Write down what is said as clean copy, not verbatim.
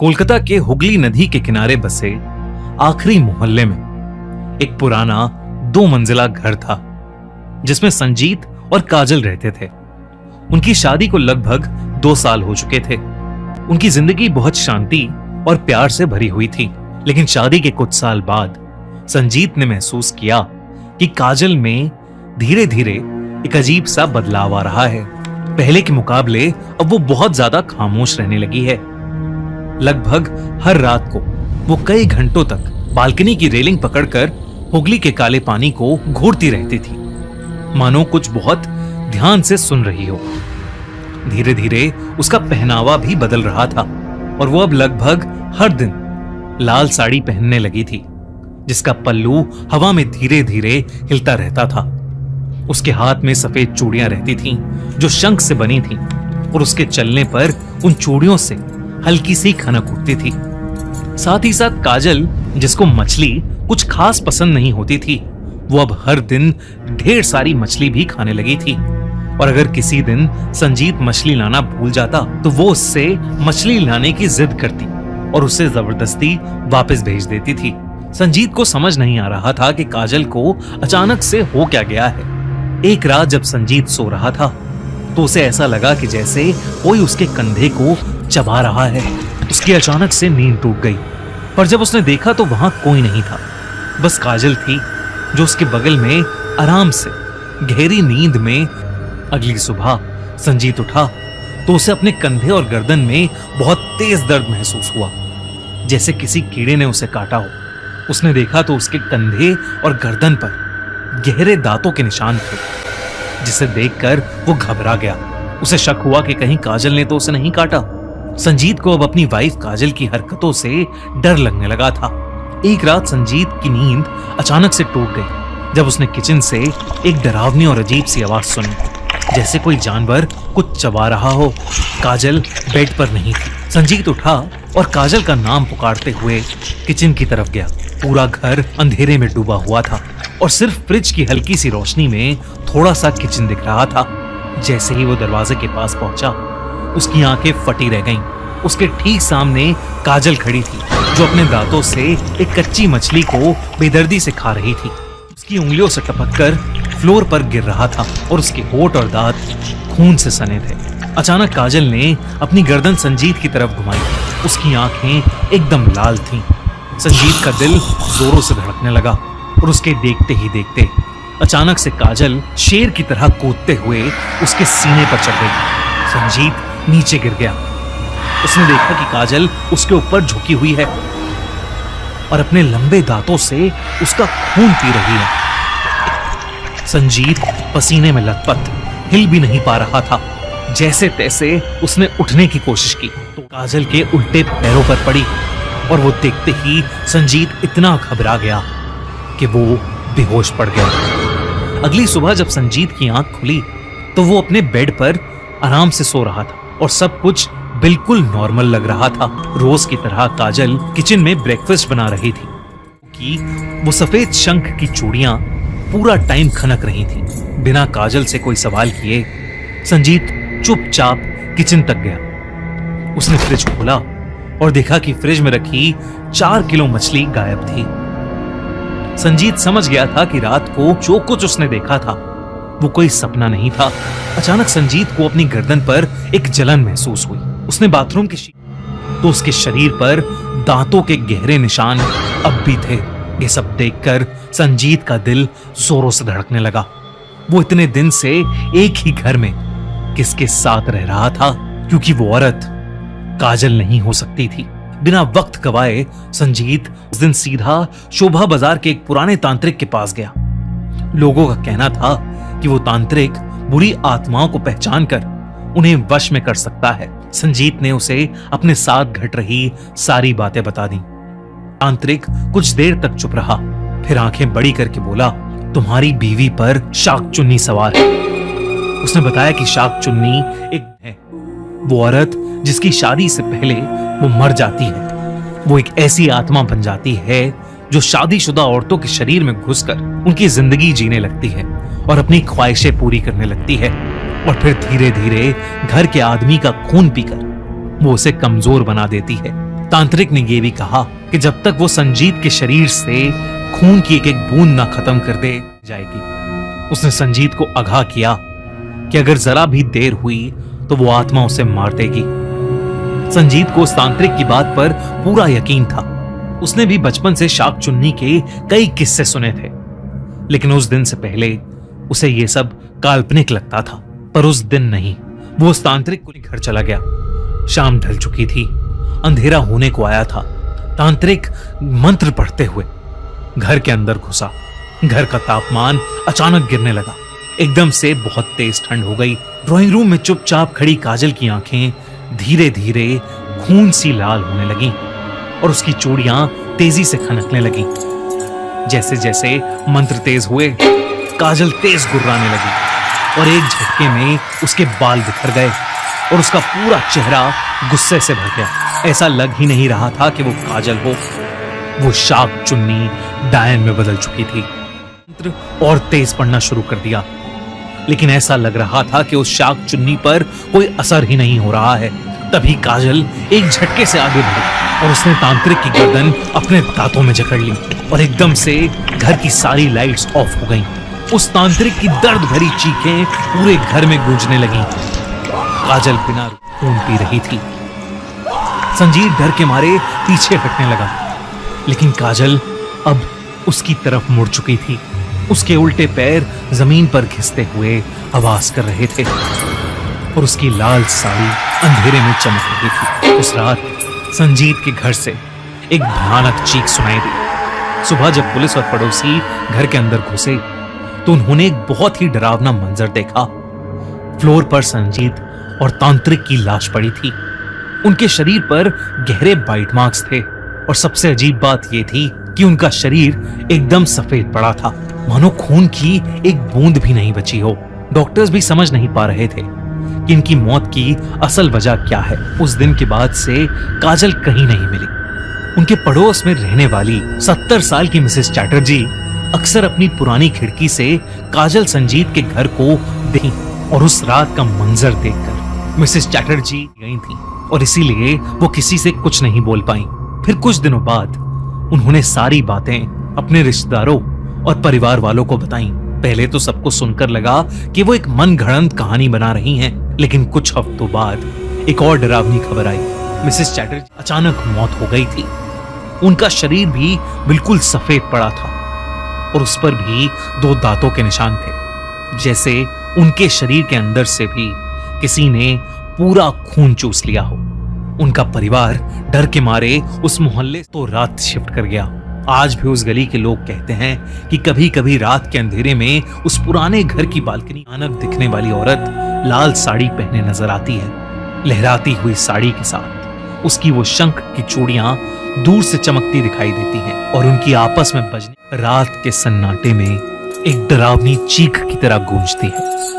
कोलकाता के हुगली नदी के किनारे बसे आखिरी मोहल्ले में एक पुराना 2 मंजिला घर था जिसमें संजीत और काजल रहते थे। उनकी शादी को लगभग 2 साल हो चुके थे। उनकी जिंदगी बहुत शांति और प्यार से भरी हुई थी, लेकिन शादी के कुछ साल बाद संजीत ने महसूस किया कि काजल में धीरे धीरे एक अजीब सा बदलाव आ रहा है। पहले के मुकाबले अब वो बहुत ज्यादा खामोश रहने लगी है। लगभग हर रात को वो कई घंटों तक बालकनी की रेलिंग पकड़कर हुगली के काले पानी को घूरती रहती थी, मानो कुछ बहुत ध्यान से सुन रही हो। धीरे धीरे उसका पहनावा भी बदल रहा था और वो अब लगभग हर दिन लाल साड़ी पहनने लगी थी, जिसका पल्लू हवा में धीरे धीरे हिलता रहता था। उसके हाथ में सफेद चूड़ियां रहती थीं, जो शंख से बनी थीं, और उसके चलने पर उन चूड़ियों से हल्की सी खनक उठती थी। साथ ही साथ काजल, जिसको मछली कुछ खास पसंद नहीं होती थी, वो अब हर दिन ढेर सारी मछली भी खाने लगी थी। और अगर किसी दिन संजीत मछली लाना भूल जाता तो वो उससे मछली लाने की जिद करती और उसे जबरदस्ती वापस भेज देती थी। संजीत को समझ नहीं आ रहा था कि काजल को अचानक से हो क्या गया है। एक रात जब संजीत सो रहा था तो उसे ऐसा लगा कि जैसे कोई उसके कंधे को चबा रहा है। उसकी अचानक से नींद टूट गई, पर जब उसने देखा तो वहां कोई नहीं था, बस काजल थी जो उसके बगल में आराम से गहरी नींद में। अगली सुबह संजीत उठा तो उसे अपने कंधे और गर्दन में बहुत तेज दर्द महसूस हुआ, जैसे किसी कीड़े ने उसे काटा हो। उसने देखा तो उसके कंधे और गर्दन पर गहरे दांतों के निशान थे, जिसे देखकर वो घबरा गया। उसे शक हुआ कि कहीं काजल ने तो उसे नहीं काटा। संजीत को अब अपनी वाइफ काजल की हरकतों से डर लगने लगा था। एक रात संजीत की नींद अचानक से टूट गई जब उसने किचन से एक डरावनी और अजीब सी आवाज सुनी, जैसे कोई जानवर कुछ चबा रहा हो। काजल बेड पर नहीं थी। संजीत उठा और काजल का नाम पुकारते हुए किचन की तरफ गया। पूरा घर अंधेरे में डूबा हुआ था और सिर्फ फ्रिज की हल्की सी रोशनी में थोड़ा सा किचन दिख रहा था। जैसे ही वो दरवाजे के पास पहुंचा, उसकी आंखें फटी रह गईं। उसके ठीक सामने काजल खड़ी थी, जो अपने दांतों से एक कच्ची मछली को बेदर्दी से खा रही थी। उसकी उंगलियों से टपककर फ्लोर पर गिर रहा था और उसके होंठ और दांत खून से सने थे। अचानक काजल ने अपनी गर्दन संजीत की तरफ घुमाई। उसकी आंखें एकदम लाल थीं। संजीत का दिल जोरों से धड़कने लगा और उसके देखते ही देखते अचानक से काजल शेर की तरह कूदते हुए उसके सीने पर चढ़ गई। संजीत नीचे गिर गया। उसने देखा कि काजल उसके ऊपर झुकी हुई है और अपने लंबे दांतों से उसका खून पी रही है। संजीत पसीने में लथपथ, हिल भी नहीं पा रहा था। जैसे तैसे उसने उठने की कोशिश की तो काजल के उल्टे पैरों पर पड़ी और वो देखते ही संजीत इतना घबरा गया कि वो बेहोश पड़ गया। अगली सुबह जब संजीत की आंख खुली तो वो अपने बेड पर आराम से सो रहा था और सब कुछ बिल्कुल नॉर्मल लग रहा था। रोज की तरह काजल किचन में ब्रेकफास्ट बना रही थी कि वो सफेद शंख की चूड़ियां पूरा टाइम खनक रही थी। बिना काजल से कोई सवाल किए संजीत चुपचाप किचन तक गया। उसने फ्रिज खोला और देखा कि फ्रिज में रखी 4 किलो मछली गायब थी। संजीत समझ गया था कि रात को जो कुछ उसने देखा था वो कोई सपना नहीं था। अचानक संजीत को अपनी गर्दन पर एक जलन महसूस हुई। उसने बाथरूम के तो उसके शरीर पर दांतों के गहरे निशान अब भी थे। ये सब देखकर संजीत का दिल जोरों से धड़कने लगा। वो इतने दिन से एक ही घर में किसके साथ रह रहा था, क्योंकि वो औरत काजल नहीं हो सकती थी। बिना वक्त गवाए संजीत उस दिन सीधा शोभा बाजार के एक पुराने तांत्रिक के पास गया। लोगों का कहना था कि वो तांत्रिक बुरी आत्माओं को पहचान कर उन्हें वश में कर सकता है। संजीत ने उसे अपने साथ घट रही सारी बातें बता दी। तांत्रिक कुछ देर तक चुप रहा, फिर आंखें बड़ी करके बोला, तुम्हारी बीवी पर शाक चुन्नी सवार है। उसने बताया कि शाक चुन्नी एक है, वो औरत जिसकी शादी से पहले वो मर जाती है। वो एक ऐसी आत्मा बन जाती है जो शादीशुदा औरतों के शरीर में घुसकर उनकी जिंदगी जीने लगती है और अपनी ख्वाहिशें पूरी करने लगती है, और फिर धीरे धीरे घर के आदमी का खून पीकर वो उसे कमजोर बना देती है। तांत्रिक ने यह भी कहा कि जब तक वो संजीत के शरीर से खून की एक एक बूंद ना खत्म कर दे जाएगी। उसने संजीत को आगाह किया कि अगर जरा भी देर हुई तो वो आत्मा उसे मार देगी। संजीत को उस तांत्रिक की बात पर पूरा यकीन था। उसने भी बचपन से शाक चुन्नी के कई किस्से सुने थे, लेकिन उस दिन से पहले उसे ये सब काल्पनिक लगता था। पर उस दिन नहीं, वो उस तांत्रिक को घर चला गया। शाम ढल चुकी थी, अंधेरा होने को आया था। तांत्रिक मंत्र पढ़ते हुए घर के अंदर घुसा। घर का तापमान अचानक गिरने लगा। एकदम से बहुत तेज ठंड हो गई। ड्राइंग रूम में चुपचाप खड़ी काजल की आंखें धीरे धीरे खून सी लाल होने लगी और उसकी चूड़ियां तेजी से खनकने लगी। जैसे जैसे मंत्र तेज हुए, काजल तेज गुर्राने लगी और एक झटके में उसके बाल बिखर गए और उसका पूरा चेहरा गुस्से से भर गया। ऐसा लग ही नहीं रहा था कि वो काजल हो। वो शाक चुन्नी डायन में बदल चुकी थी। मंत्र और तेज पढ़ना शुरू कर दिया, लेकिन ऐसा लग रहा था कि उस शाक चुन्नी पर कोई असर ही नहीं हो रहा है। तभी काजल एक झटके से आगे बढ़ी और उसने तांत्रिक की गर्दन अपने दांतों में जकड़ ली और एकदम से घर की सारी लाइट्स ऑफ हो गईं। उस तांत्रिक की दर्द भरी चीखें पूरे घर में गूंजने लगीं। काजल बिना खून पी रही थी। संजीत डर के मारे पीछे हटने लगा, लेकिन काजल अब उसकी तरफ मुड़ चुकी थी। उसके उल्टे पैर जमीन पर घिसते हुए आवाज कर रहे थे और उसकी लाल साड़ी अंधेरे में चमक रही थी। उस रात संजीत के घर से एक भयानक चीख सुनाई दी। सुबह जब पुलिस और पड़ोसी घर के अंदर घुसे तो उन्होंने एक बहुत ही डरावना मंजर देखा। फ्लोर पर संजीत और तांत्रिक की लाश पड़ी थी। उनके शरीर पर गहरे बाइट मार्क्स थे और सबसे अजीब बात यह थी कि उनका शरीर एकदम सफेद पड़ा था, मानो खून की एक बूंद भी नहीं बची हो। डॉक्टर्स भी समझ नहीं पा रहे थे कि इनकी मौत की असल वजह क्या है। उस दिन के बाद से काजल कहीं नहीं मिली। उनके पड़ोस में रहने वाली 70 साल की मिसेस चैटर्जी अक्सर अपनी पुरानी खिड़की से काजल संजीत के घर को देखी और उस रात का मंजर देखकर मिसेस चैटर्जी गई थी और इसीलिए वो किसी से कुछ नहीं बोल पाई। फिर कुछ दिनों बाद उन्होंने सारी बातें अपने रिश्तेदारों और परिवार वालों को बताई। पहले तो सबको सुनकर लगा कि वो एक मनगढ़ंत कहानी बना रही हैं, लेकिन कुछ हफ्तों बाद एक और डरावनी खबर आई। मिसेस चैटर्जी अचानक मौत हो गई थी। उनका शरीर भी बिल्कुल सफेद पड़ा था और उस पर भी 2 दांतों के निशान थे, जैसे उनके शरीर के अंदर से भी किसी ने पूरा खून चूस लिया हो। उनका परिवार डर के मारे उस मोहल्ले तो रात शिफ्ट कर गया। आज भी उस गली के लोग कहते हैं कि कभी कभी रात के अंधेरे में उस पुराने घर की बालकनी अचानक दिखने वाली औरत लाल साड़ी पहने नजर आती है। लहराती हुई साड़ी के साथ उसकी वो शंख की चूड़ियां दूर से चमकती दिखाई देती हैं और उनकी आपस में बजने रात के सन्नाटे में एक डरावनी चीख की तरह गूंजती है।